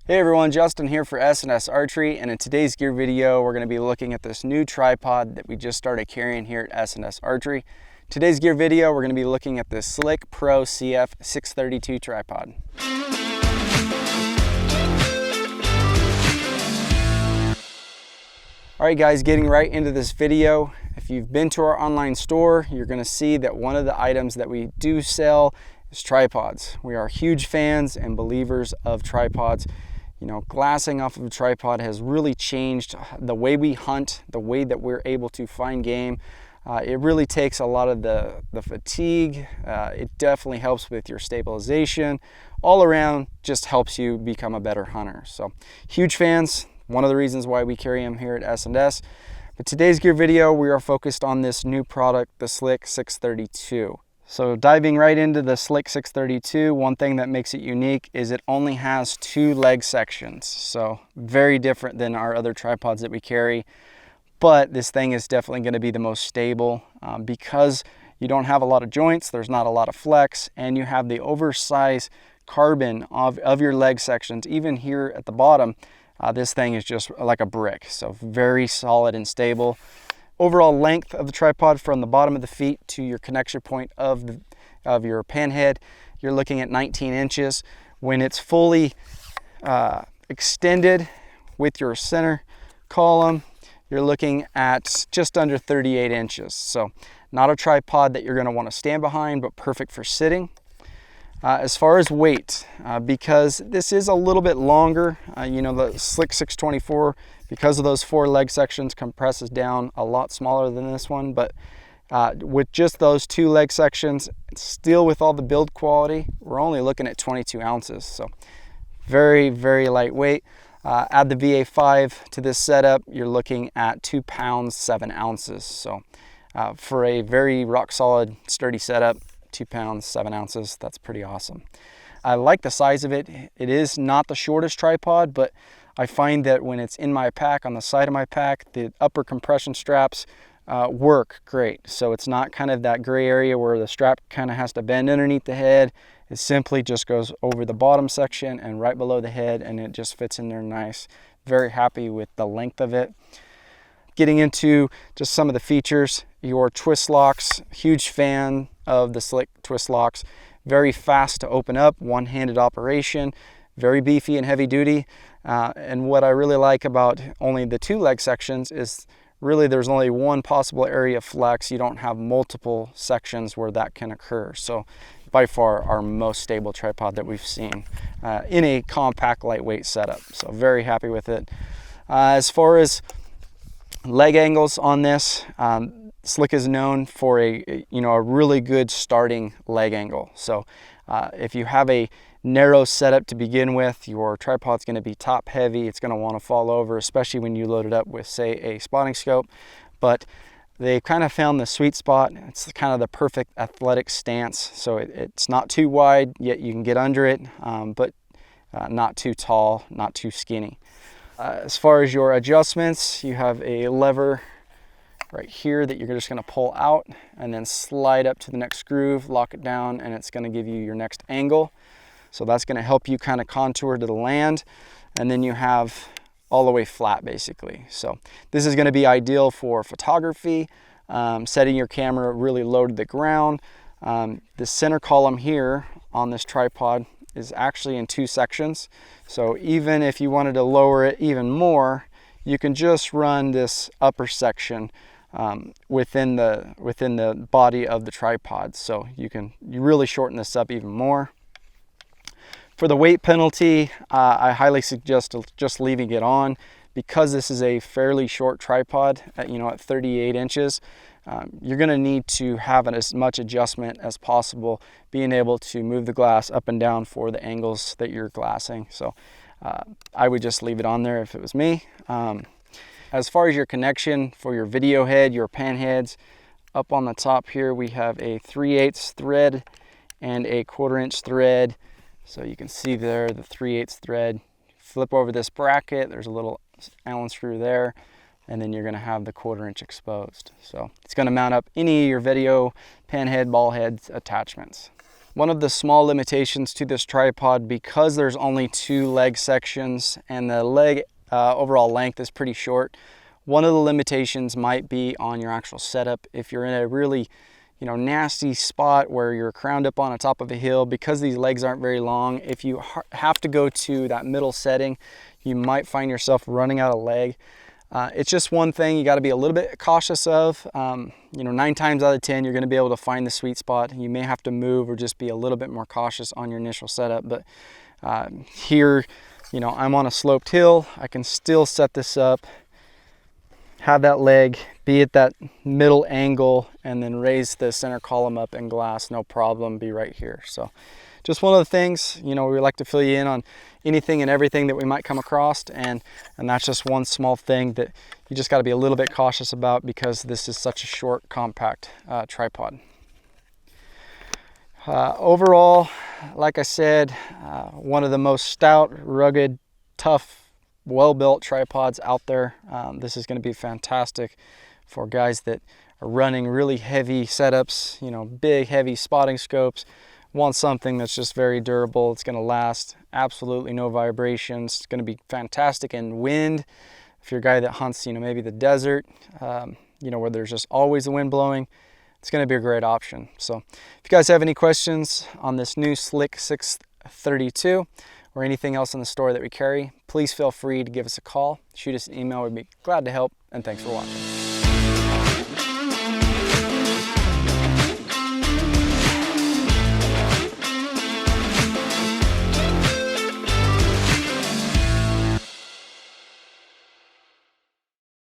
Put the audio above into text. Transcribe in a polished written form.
Hey everyone, Justin here for S&S Archery, and in today's gear video we're going to be looking at this new tripod that we just started carrying here at S&S Archery. Today's gear video we're going to be looking at the Slik Pro CF 632 tripod. Alright guys, getting right into this video. If you've been to our online store, you're going to see that one of the items that we do sell is tripods. We are huge fans and believers of tripods. You know, glassing off of a tripod has really changed the way we hunt, the way that we're able to find game. It really takes a lot of the fatigue. It definitely helps with your stabilization. All around, just helps you become a better hunter. So, huge fans. One of the reasons why we carry them here at S&S. But today's gear video, we are focused on this new product, the Slik 632. So diving right into the Slik 632, one thing that makes it unique is it only has 2 leg sections. So very different than our other tripods that we carry. But this thing is definitely going to be the most stable because you don't have a lot of joints, there's not a lot of flex, and you have the oversized carbon of your leg sections. Even here at the bottom, this thing is just like a brick. So very solid and stable. Overall length of the tripod from the bottom of the feet to your connection point of your pan head, you're looking at 19 inches. When it's fully extended with your center column, you're looking at just under 38 inches. So not a tripod that you're going to want to stand behind, but perfect for sitting. As far as weight, because this is a little bit longer, you know, the Slik 624, because of those 4 leg sections, compresses down a lot smaller than this one. But with just those 2 leg sections, still with all the build quality, we're only looking at 22 ounces. So very, very lightweight. Add the VA5 to this setup, you're looking at 2 pounds, 7 ounces. So for a very rock solid, sturdy setup, 2 pounds, 7 ounces, that's pretty awesome. I like the size of it. It is not the shortest tripod, but I find that when it's in my pack, on the side of my pack, the upper compression straps work great. So it's not kind of that gray area where the strap kind of has to bend underneath the head. It simply just goes over the bottom section and right below the head, and it just fits in there nice. Very happy with the length of it. Getting into just some of the features, your twist locks, huge fan of the Slik twist locks. Very fast to open up, one-handed operation, very beefy and heavy duty. And what I really like about only the 2 leg sections is really there's only one possible area of flex. You don't have multiple sections where that can occur. So by far our most stable tripod that we've seen in a compact lightweight setup. So very happy with it. As far as leg angles on this, Slik is known for a really good starting leg angle. So if you have a narrow setup to begin with, your tripod's going to be top heavy. It's going to want to fall over, especially when you load it up with, say, a spotting scope. But they kind of found the sweet spot. It's kind of the perfect athletic stance. So it's not too wide, yet you can get under it, but not too tall, not too skinny. As far as your adjustments, you have a lever right here that you're just going to pull out and then slide up to the next groove, lock it down, and it's going to give you your next angle. So that's going to help you kind of contour to the land. And then you have all the way flat basically. So this is going to be ideal for photography, setting your camera really low to the ground. The center column here on this tripod is actually in 2 sections. So even if you wanted to lower it even more, you can just run this upper section within the body of the tripod. So you really shorten this up even more. For the weight penalty, I highly suggest just leaving it on because this is a fairly short tripod at 38 inches. You're going to need to have as much adjustment as possible, being able to move the glass up and down for the angles that you're glassing. So I would just leave it on there if it was me. As far as your connection for your video head, your pan heads, up on the top here we have a 3/8 thread and a 1/4 inch thread. So you can see there the 3/8 thread. Flip over this bracket, there's a little Allen screw there, and then you're going to have the 1/4 inch exposed. So it's going to mount up any of your video pan head, ball head attachments. One of the small limitations to this tripod, because there's only 2 leg sections and the leg overall length is pretty short, one of the limitations might be on your actual setup. If you're in a really nasty spot where you're crowned up on the top of a hill, because these legs aren't very long, if you have to go to that middle setting, you might find yourself running out of leg. It's just one thing you got to be a little bit cautious of. 9 times out of 10, you're going to be able to find the sweet spot. You may have to move or just be a little bit more cautious on your initial setup. But here, I'm on a sloped hill. I can still set this up, have that leg be at that middle angle, and then raise the center column up in glass, no problem, be right here. So just one of the things, we like to fill you in on anything and everything that we might come across, and that's just one small thing that you just got to be a little bit cautious about, because this is such a short, compact tripod. Overall, like I said, one of the most stout, rugged, tough, well-built tripods out there. This is going to be fantastic for guys that are running really heavy setups, big, heavy spotting scopes. Want something that's just very durable. It's going to last, absolutely no vibrations. It's going to be fantastic in wind. If you're a guy that hunts, maybe the desert, where there's just always the wind blowing, it's going to be a great option. So if you guys have any questions on this new Slik 632 or anything else in the store that we carry, please feel free to give us a call, shoot us an email. We'd be glad to help, and thanks for watching.